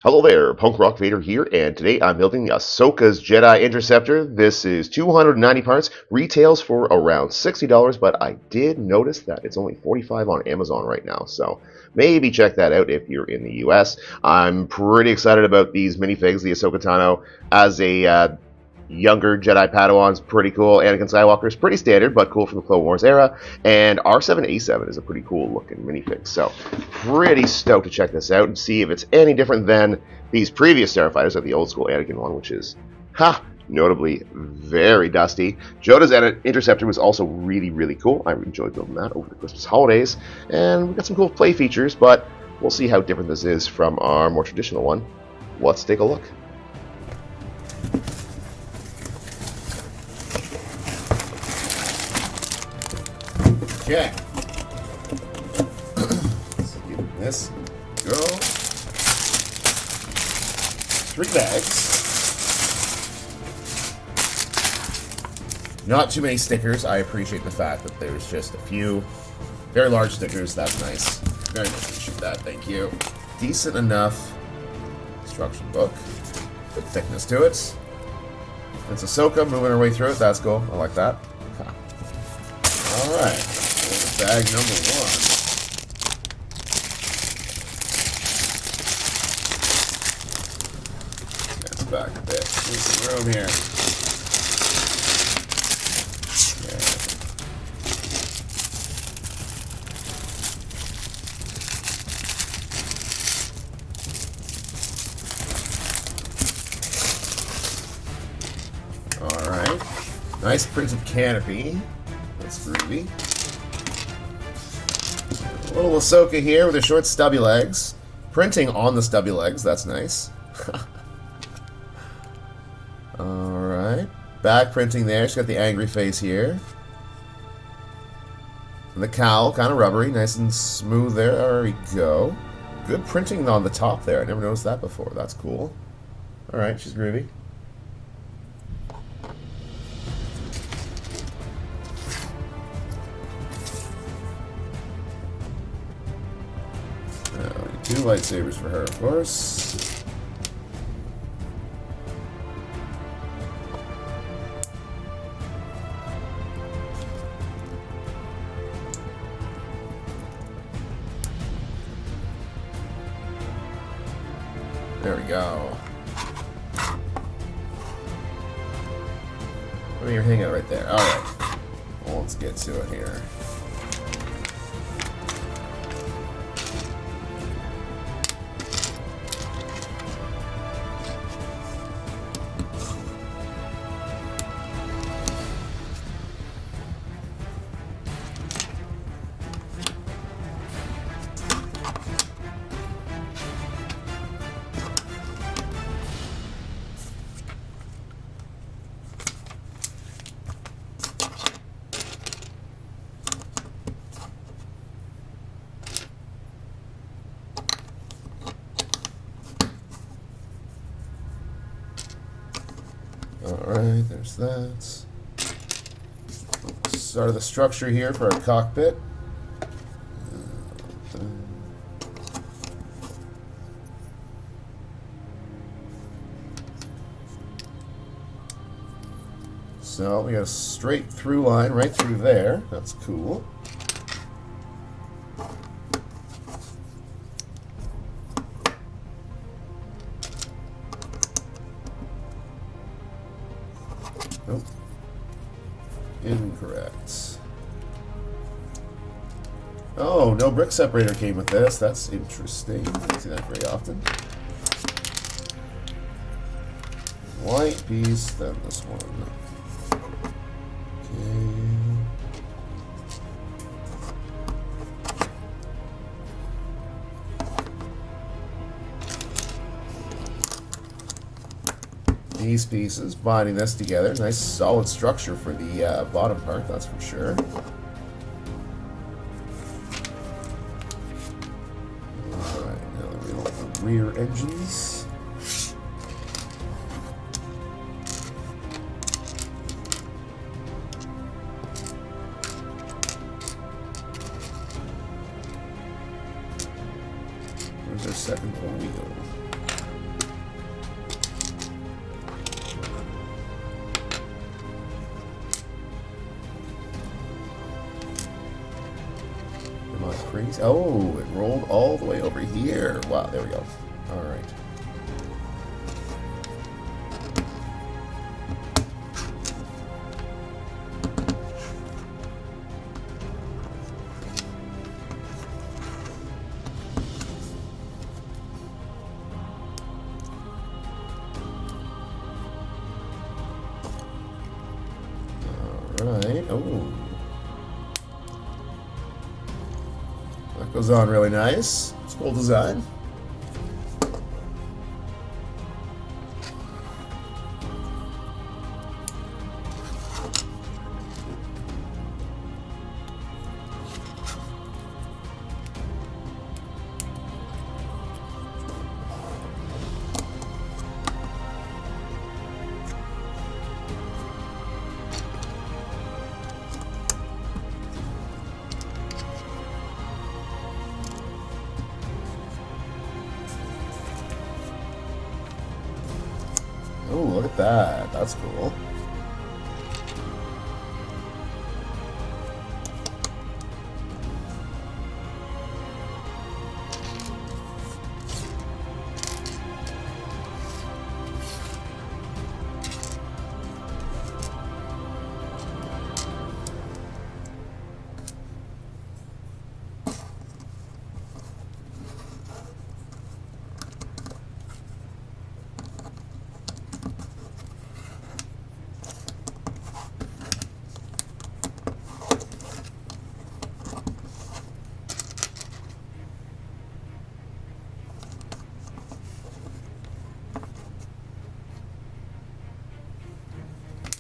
Hello there, Punk Rock Vader here, and today I'm building the Ahsoka's Jedi Interceptor. This is 290 parts, retails for around $60, but I did notice that it's only $45 on Amazon right now, so maybe check that out if you're in the US. I'm pretty excited about these minifigs. The Ahsoka Tano as a younger Jedi Padawan's pretty cool. Anakin Skywalker is pretty standard, but cool from the Clone Wars era. And R7A7 is a pretty cool looking minifig. So, pretty stoked to check this out and see if it's any different than these previous starfighters, like the old school Anakin one, which is, notably very dusty. Yoda's Interceptor was also really, really cool. I enjoyed building that over the Christmas holidays. And we got some cool play features, but we'll see how different this is from our more traditional one. Let's take a look. Okay. Let's give this a go. 3 bags. Not too many stickers. I appreciate the fact that there's just a few very large stickers. That's nice. Very much appreciate that. Thank you. Decent enough instruction book. Good thickness to it. It's Ahsoka moving her way through it. That's cool. I like that. Alright. Bag number 1. That's back a bit. There's some room here. Alright. Nice printed canopy. That's groovy. Little Ahsoka here with her short stubby legs. Printing on the stubby legs, that's nice. Alright. Back printing there, she's got the angry face here. And the cowl, kind of rubbery, nice and smooth there. There we go. Good printing on the top there, I never noticed that before, that's cool. Alright, she's groovy. Two lightsabers for her, of course. There we go. What are you hanging right there? Alright. Well, let's get to it here. Alright, there's that. Start of the structure here for our cockpit. So we got a straight through line right through there. That's cool. Nope. Incorrect. Oh, no brick separator came with this. That's interesting. Don't see that very often. White piece, then this one. These pieces, binding this together. Nice solid structure for the bottom part, that's for sure. Alright, now we want the rear engines. Where's our second wheel? Right. Oh, it rolled all the way over here. Wow, there we go. All right. Right. Oh. That goes on really nice. It's cool design. Oh, look at that. That's cool.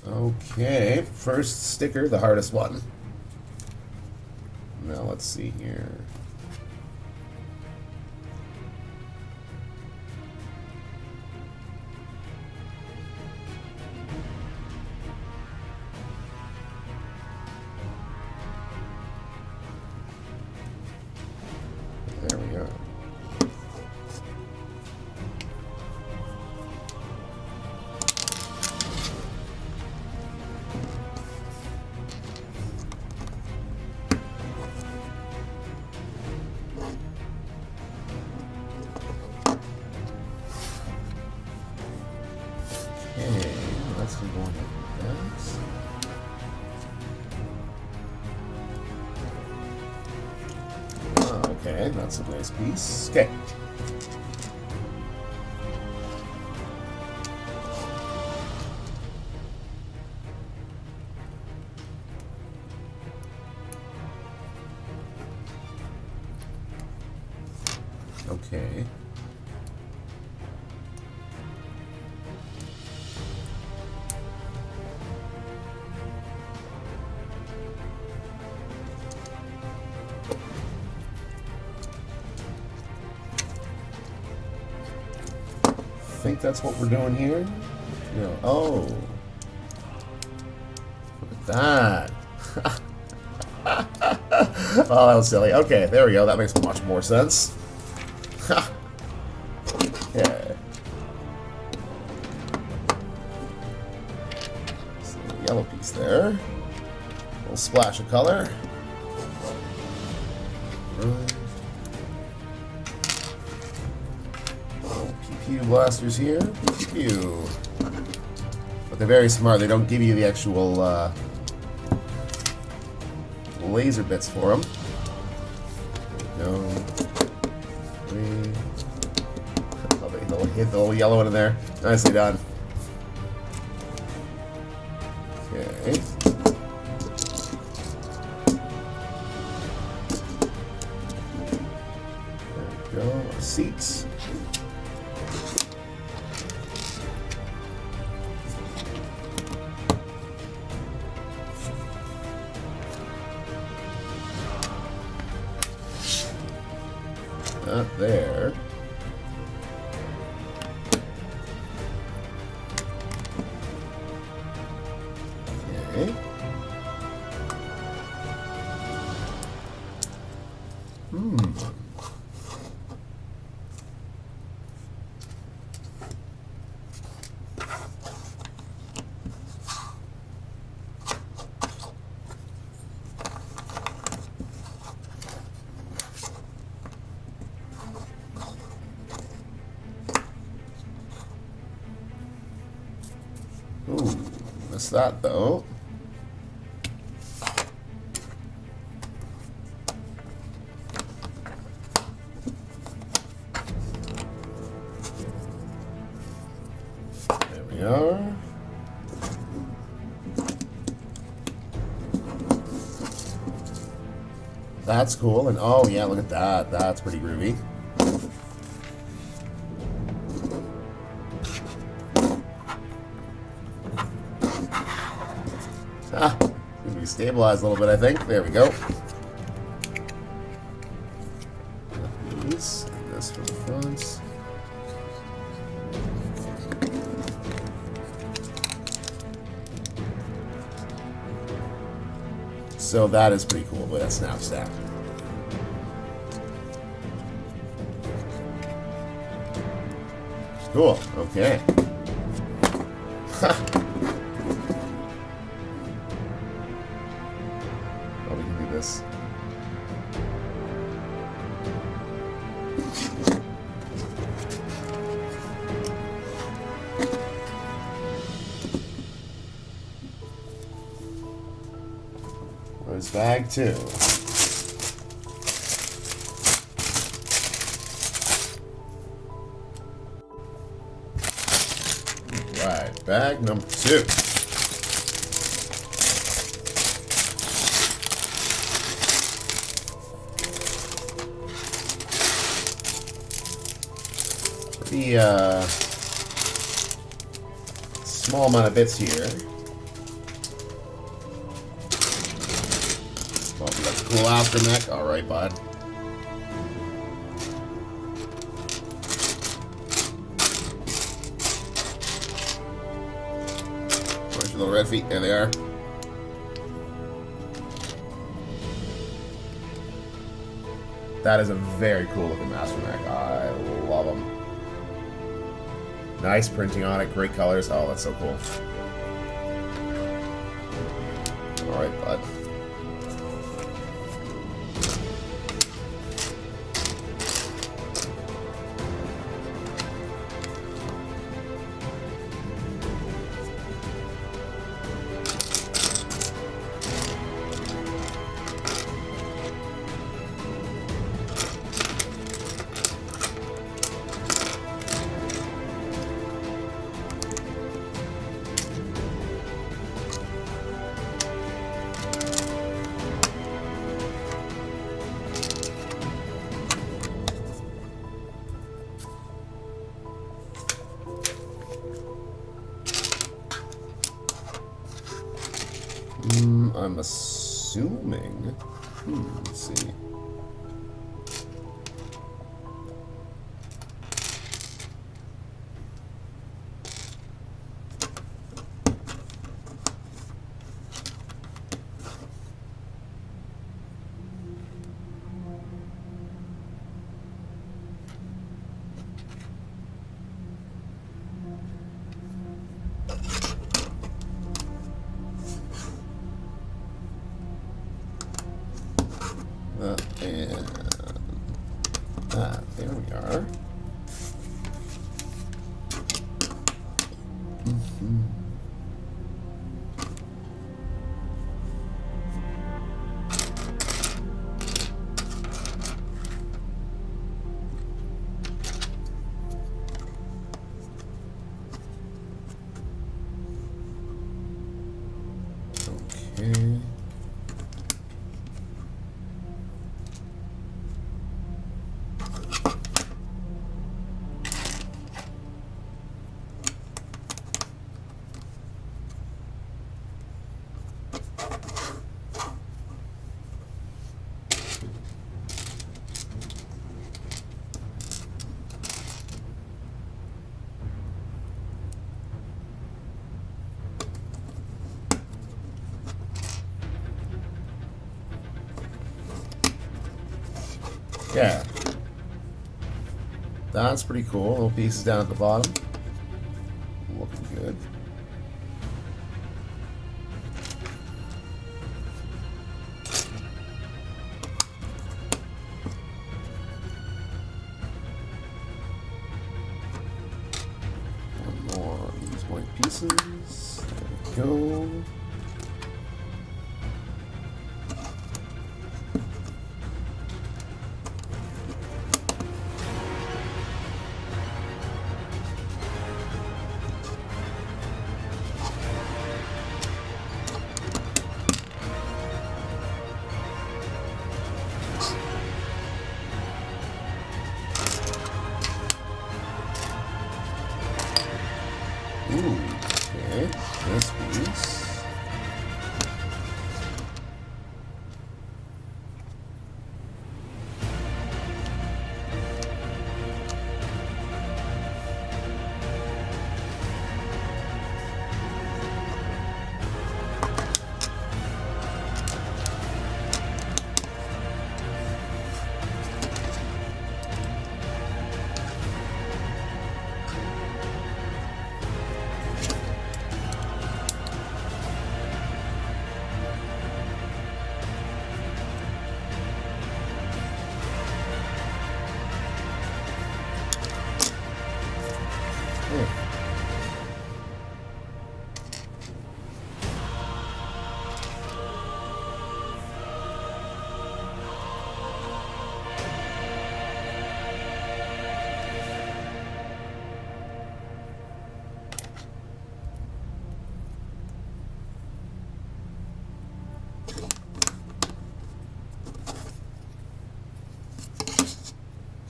Okay, first sticker, the hardest one. Now let's see here. There we go. Okay, let's go on like that. Okay, that's a nice piece. Okay. Okay. I think that's what we're doing here. No. Oh. Look at that. Oh, that was silly. Okay, there we go. That makes much more sense. Okay. So the yellow piece there. A little splash of color. Right. Pew blasters here. Pew. But they're very smart. They don't give you the actual laser bits for them. There we go. Three. They'll hit the little yellow one in there. Nicely done. Okay. There we go. Our seats. Not there. Okay. Ooh, missed that though. There we are. That's cool. And oh yeah, look at that. That's pretty groovy. Ah, we stabilize a little bit, I think. There we go. This from the front. So that is pretty cool, but that's now stacked. Cool. Okay. Oh, we can do this. Where's bag 2? Right, bag number 2. Pretty small amount of bits here. Cool astromech. Alright, bud. Where's your little red feet? There they are. That is a very cool looking astromech. I love them. Nice printing on it. Great colors. Oh, that's so cool. Alright, bud. I'm assuming. Let's see. There we are. Okay. Yeah. That's pretty cool. Little pieces down at the bottom. Looking good. One more of these white pieces. There we go. Ooh, okay, this piece.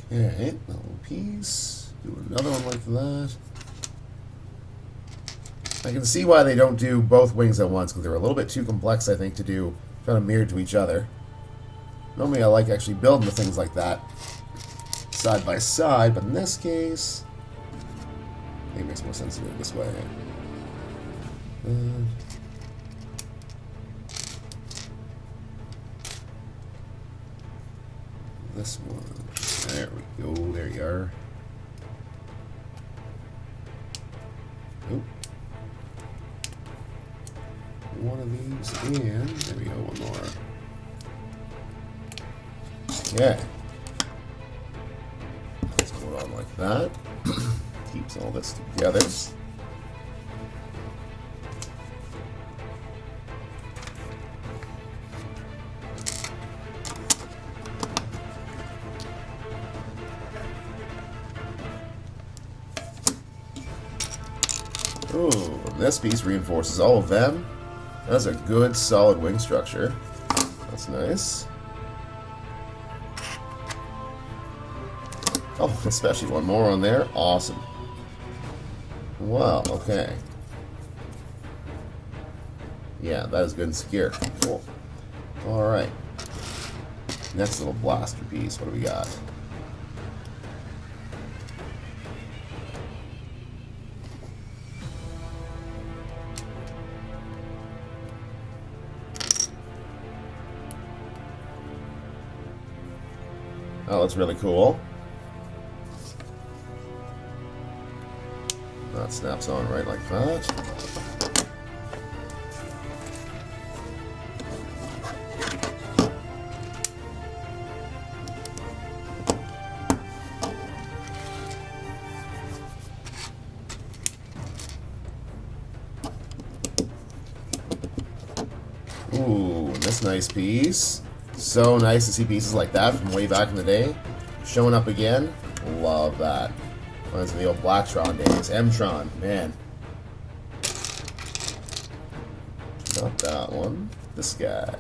Okay, little piece. Do another one like that. I can see why they don't do both wings at once, because they're a little bit too complex, I think, to do kind of mirrored to each other. Normally I like actually building the things like that side by side, but in this case, I think it makes more sense to do it this way. This one. There we go. There you are. Nope. One of these in. There we go. One more. Okay. Let's go on like that. Keeps all this together. Ooh, this piece reinforces all of them. That's a good, solid wing structure. That's nice. Oh, especially one more on there. Awesome. Wow, okay. Yeah, that is good and secure. Cool. Alright. Next little blaster piece. What do we got? Oh, that's really cool. That snaps on right like that. Ooh, this nice piece. So nice to see pieces like that from way back in the day showing up again. Love that. Reminds me of the old Blacktron days. M-Tron, man. Not that one. This guy.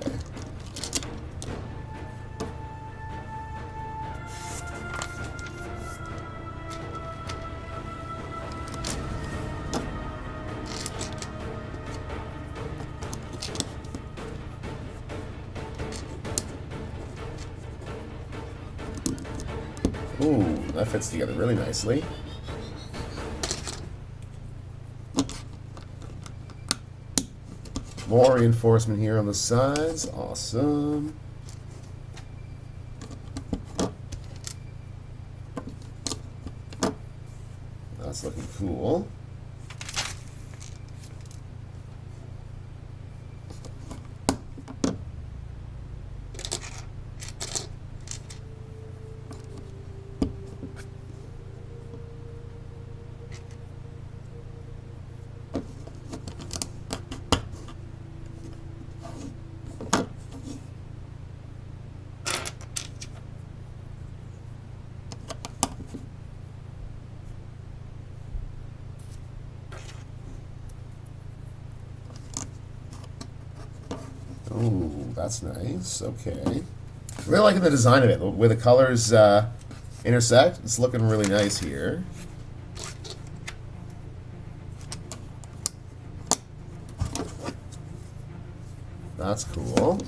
Ooh, that fits together really nicely. More reinforcement here on the sides. Awesome. That's looking cool. Oh, that's nice. Okay. Really liking the design of it. The way the colors intersect, it's looking really nice here. That's cool.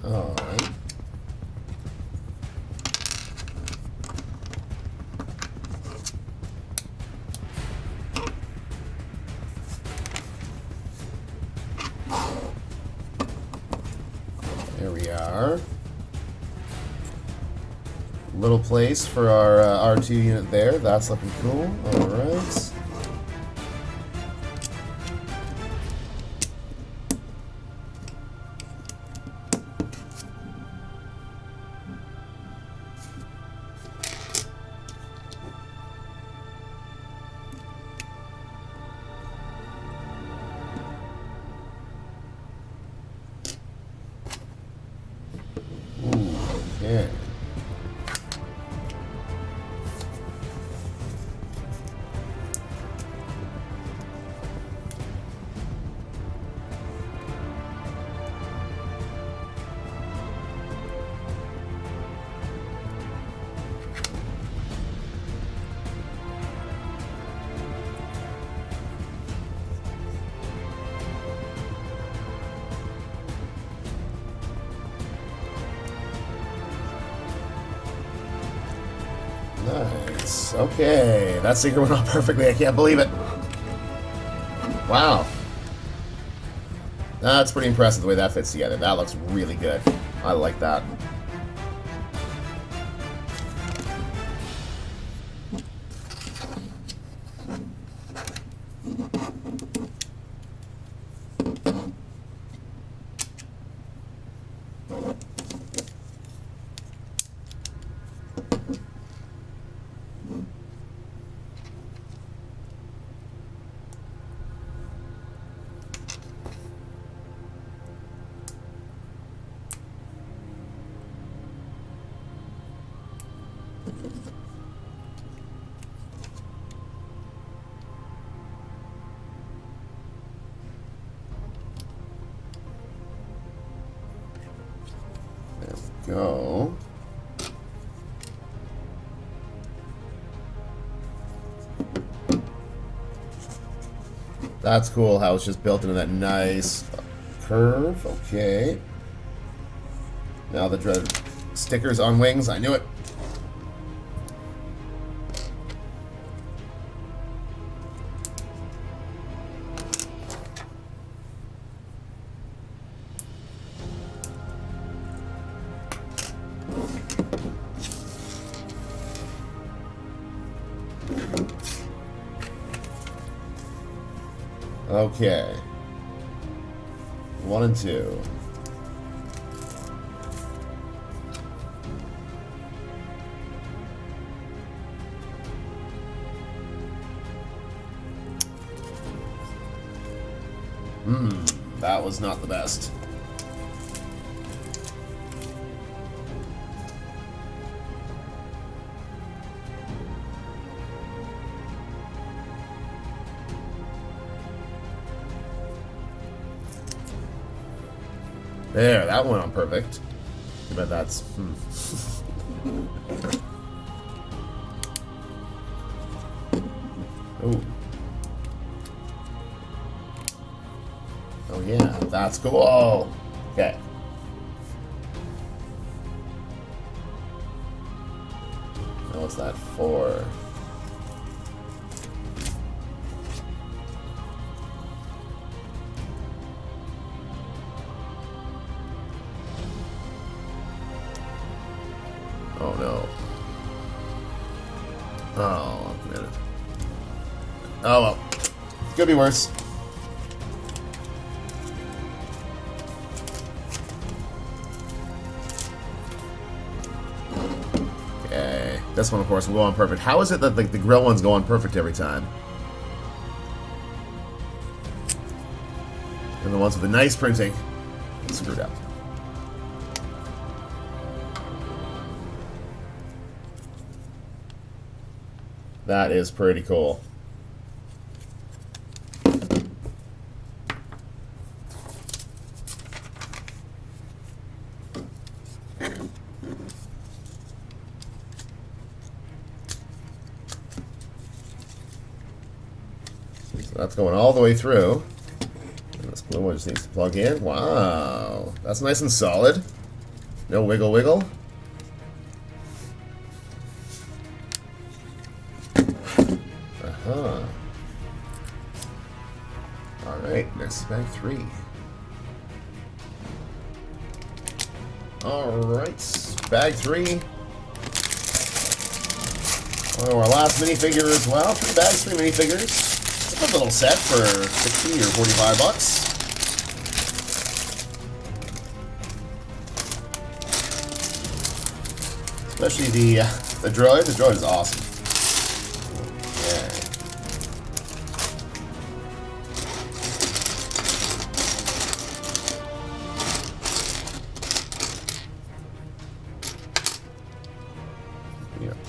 Alright. There we are. Little place for our R2 unit there. That's looking cool. Alright. Okay. Nice. Okay, that secret went off perfectly. I can't believe it. Wow. That's pretty impressive the way that fits together. That looks really good. I like that. There we go. That's cool how it's just built into that nice curve. Okay. Now the dreaded stickers on wings. I knew it. Okay. 1 and 2. That was not the best. There, that went on perfect. I bet that's... Oh. Oh yeah, that's cool. Okay. What's that for? Oh no. Oh, I'm committed. Oh well. Could be worse. Okay. This one, of course, will go on perfect. How is it that the grill ones go on perfect every time? And the ones with the nice printing screwed up. That is pretty cool. So that's going all the way through. And this blue one just needs to plug in. Wow. That's nice and solid. No wiggle wiggle. Uh-huh. Alright, next is bag 3. Alright, bag 3. Oh, our last minifigure as well. 3 bags, 3 minifigures. It's a good little set for 60 or 45 bucks. Especially the droid. The droid is awesome.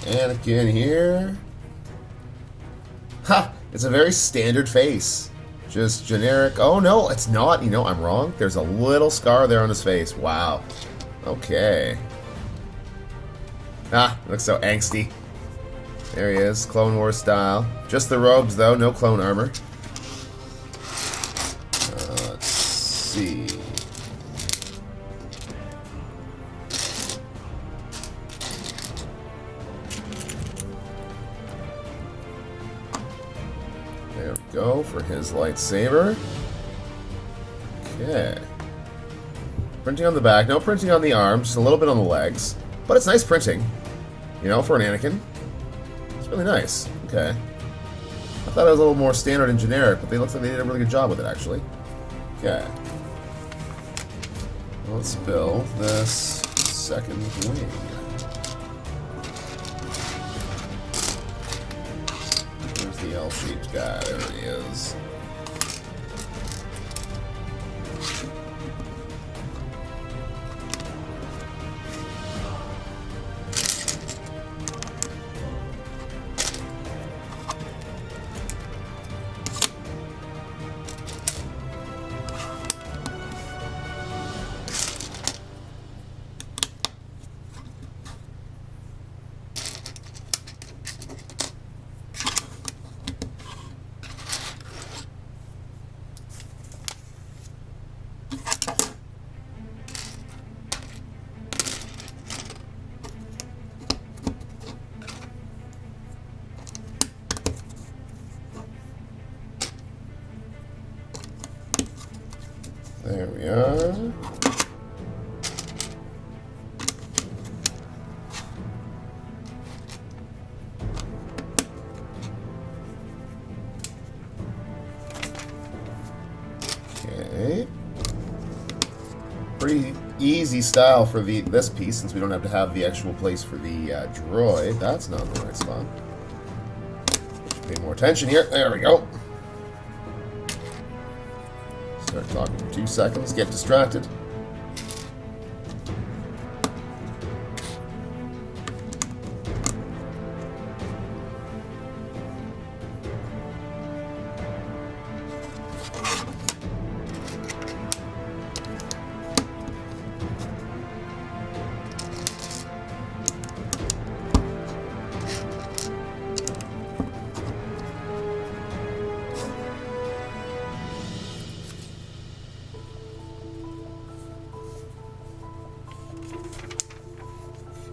Anakin here. Ha! It's a very standard face. Just generic. Oh no, it's not. You know, I'm wrong. There's a little scar there on his face. Wow. Okay. Ah, looks so angsty. There he is, Clone Wars style. Just the robes though, no clone armor. Let's see. There we go for his lightsaber. Okay. Printing on the back, no printing on the arms, just a little bit on the legs. But it's nice printing, you know, for an Anakin. It's really nice. Okay. I thought it was a little more standard and generic, but they look like they did a really good job with it, actually. Okay. Let's build this second wing. Where's the L-shaped guy? There he is. There we are. Okay. Pretty easy style for this piece, since we don't have to have the actual place for the droid. That's not the right spot. Pay more attention here. There we go. Start talking for 2 seconds, get distracted.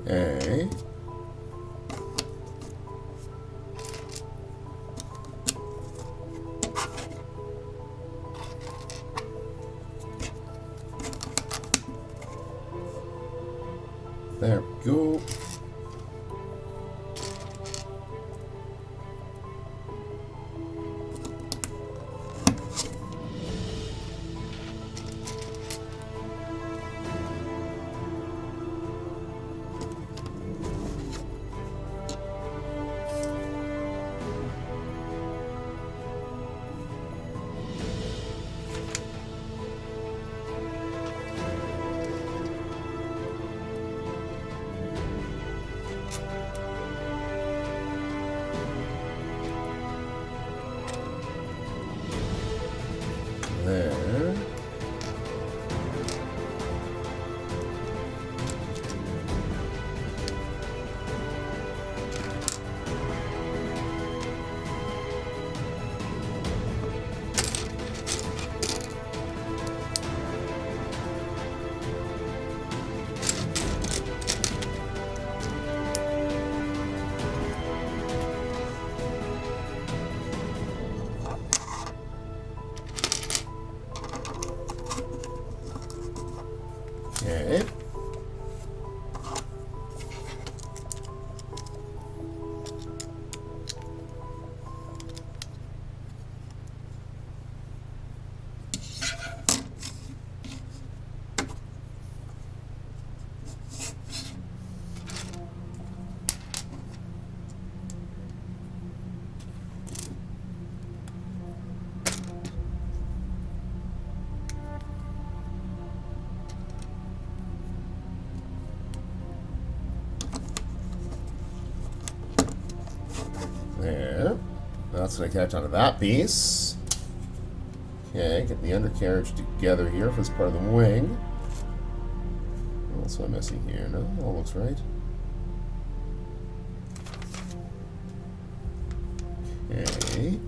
Okay. There we go. There. Okay. There. That's going to catch onto that piece. Okay, get the undercarriage together here for this part of the wing. What's am I missing here? No, all looks right. Okay.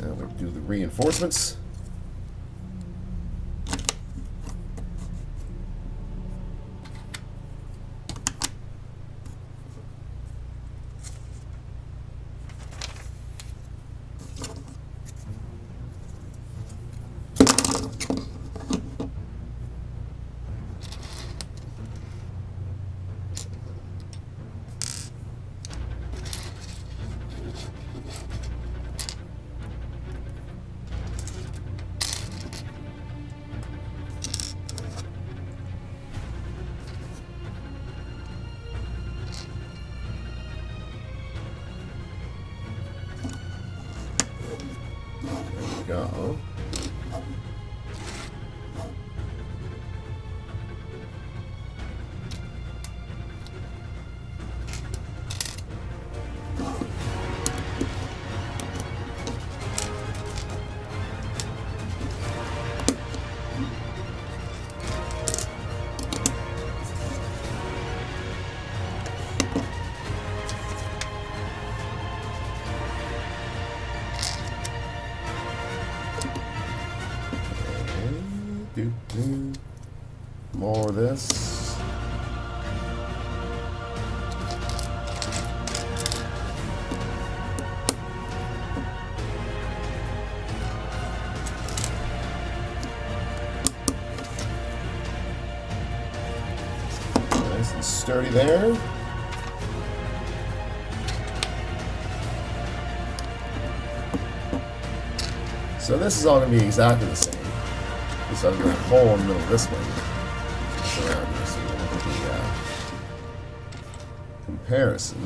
Now we do the reinforcements. Go. More of this. Nice and sturdy there. So this is all going to be exactly the same. Just have a hole in the middle of this one. Around here, so we'll look at the comparison.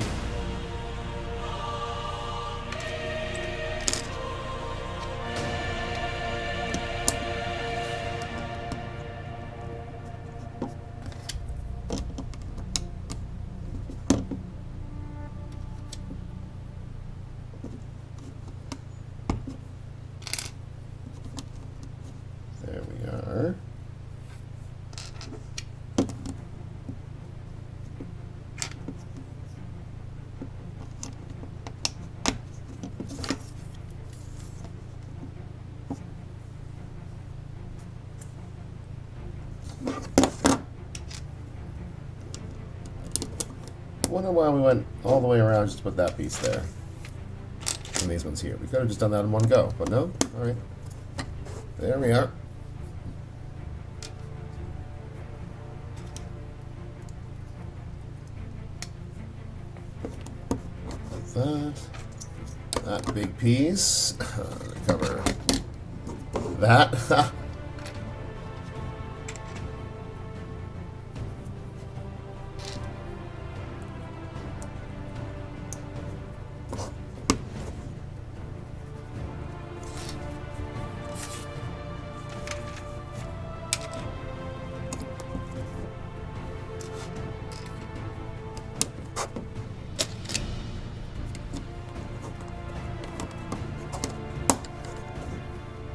There we are. Wonder why we went all the way around just to put that piece there. And these ones here. We could have just done that in one go, but no. Alright. There we are. that. That big piece. Cover that.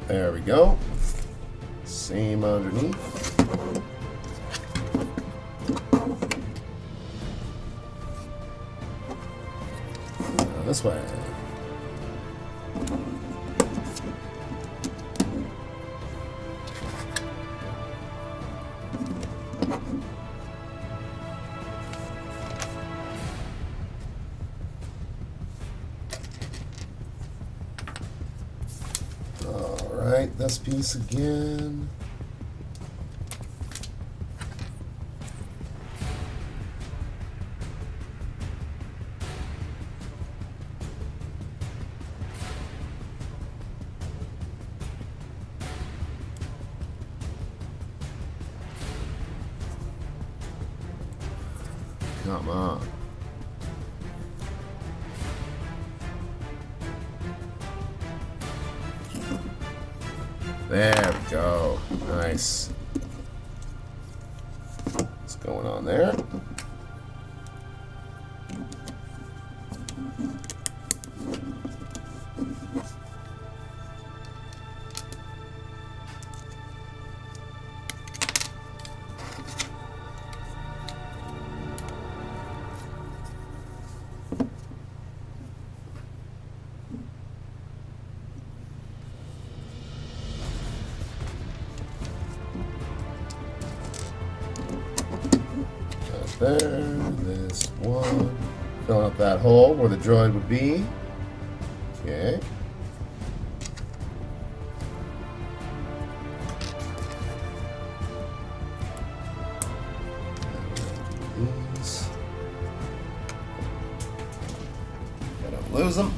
There we go. Same underneath. Now this way. Alright, this piece again. Come on. There we go. Nice. What's going on there? There, this one. Filling up that hole where the droid would be. Okay. These. Gotta lose them.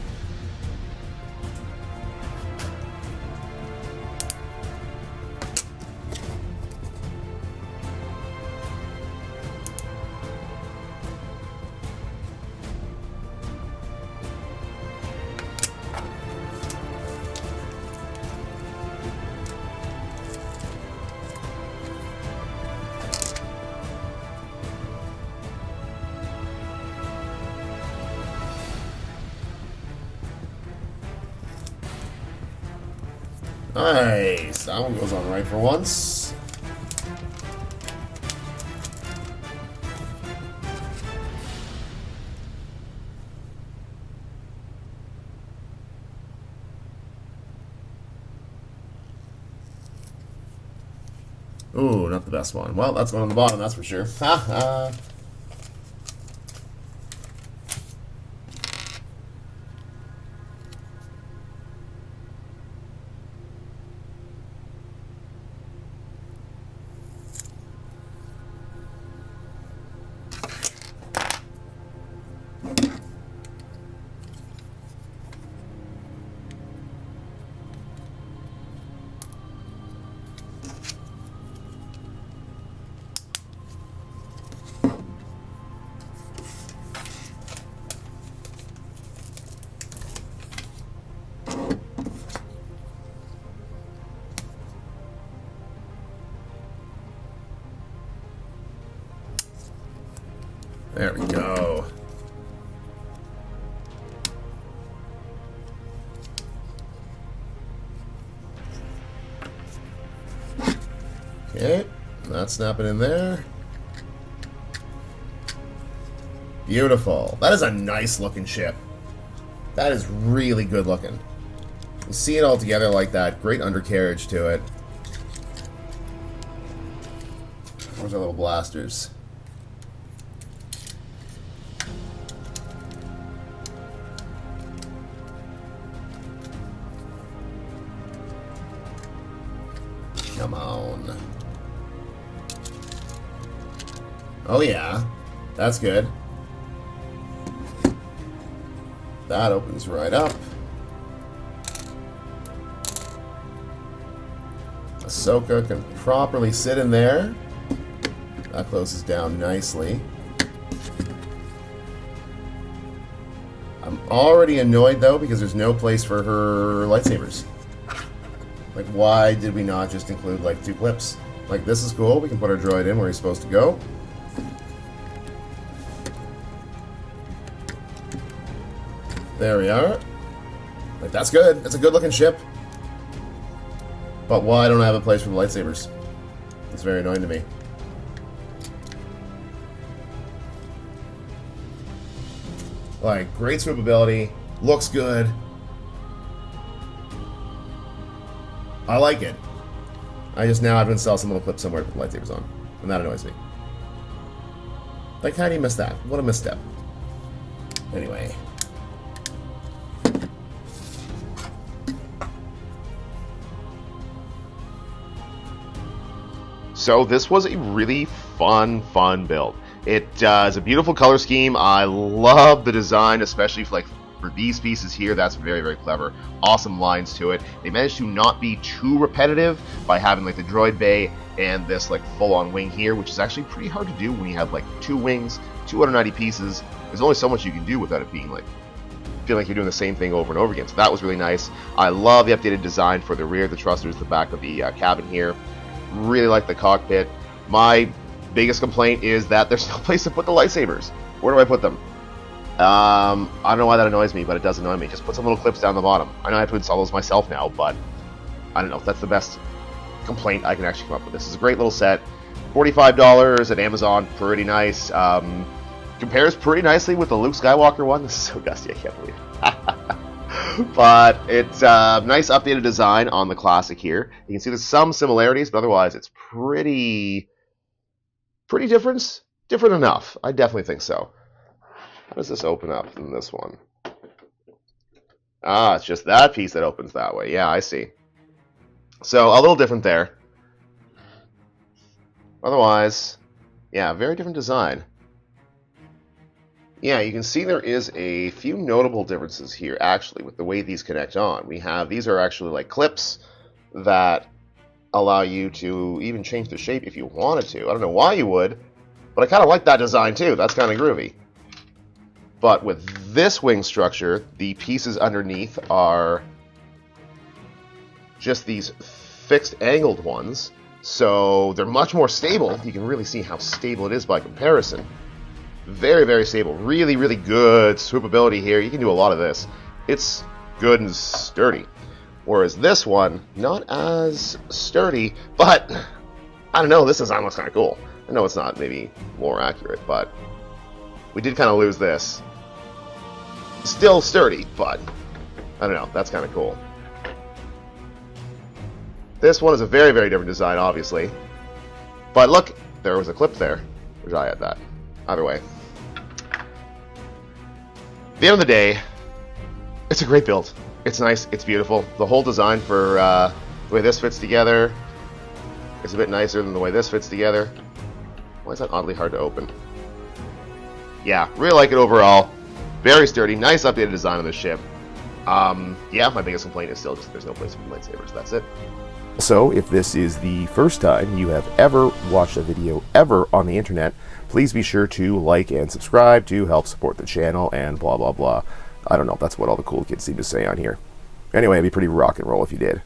Nice. That one goes on right for once. Ooh, not the best one. Well, that's going on the bottom, that's for sure. Ha ha. There we go. Okay, that's snapping in there. Beautiful. That is a nice looking ship. That is really good looking. You see it all together like that. Great undercarriage to it. Where's our little blasters? Come on. Oh yeah, that's good. That opens right up. Ahsoka can properly sit in there. That closes down nicely. I'm already annoyed, though, because there's no place for her lightsabers. Like, why did we not just include, like, 2 clips? Like, this is cool. We can put our droid in where he's supposed to go. There we are. Like, that's good. That's a good-looking ship. But why don't I have a place for the lightsabers? It's very annoying to me. Like, great swoopability. Looks good. I like it. I just now have to install some little clip somewhere to put the lightsabers on. And that annoys me. Like, how do you miss that? What a misstep. Anyway. So this was a really fun build. It is a beautiful color scheme. I love the design, especially for these pieces here. That's very, very clever. Awesome lines to it. They managed to not be too repetitive by having like the droid bay and this like full-on wing here, which is actually pretty hard to do when you have like 2 wings, 290 pieces. There's only so much you can do without it being like feeling like you're doing the same thing over and over again. So that was really nice. I love the updated design for the rear, the thrusters, the back of the cabin here. Really like the cockpit. My biggest complaint is that there's no place to put the lightsabers. Where do I put them? I don't know why that annoys me, but it does annoy me. Just put some little clips down the bottom. I know I have to install those myself now, but I don't know. That's the best complaint I can actually come up with. This is a great little set. $45 at Amazon. Pretty nice. Compares pretty nicely with the Luke Skywalker one. This is so dusty, I can't believe it. But it's a nice updated design on the classic here. You can see there's some similarities, but otherwise it's pretty different. Different enough. I definitely think so. How does this open up in this one? Ah, it's just that piece that opens that way. Yeah, I see. So a little different there. Otherwise, yeah, very different design. Yeah, you can see there is a few notable differences here, actually, with the way these connect on. These are actually like clips that allow you to even change the shape if you wanted to. I don't know why you would, but I kind of like that design too. That's kind of groovy. But with this wing structure, the pieces underneath are just these fixed angled ones, so they're much more stable. You can really see how stable it is by comparison. Very, very stable. Really, really good swoopability here. You can do a lot of this. It's good and sturdy. Whereas this one, not as sturdy, but I don't know, this design looks kind of cool. I know it's not maybe more accurate, but we did kind of lose this. Still sturdy, but I don't know, that's kind of cool. This one is a very, very different design, obviously. But look, there was a clip there. Wish I had that. Either way. At the end of the day, it's a great build. It's nice, it's beautiful. The whole design for the way this fits together is a bit nicer than the way this fits together. Why is that oddly hard to open? Yeah, really like it overall. Very sturdy, nice updated design on this ship. Yeah, my biggest complaint is still just there's no place for the lightsabers. That's it. So, if this is the first time you have ever watched a video ever on the internet, please be sure to like and subscribe to help support the channel and blah blah blah. I don't know, that's what all the cool kids seem to say on here. Anyway, it'd be pretty rock and roll if you did.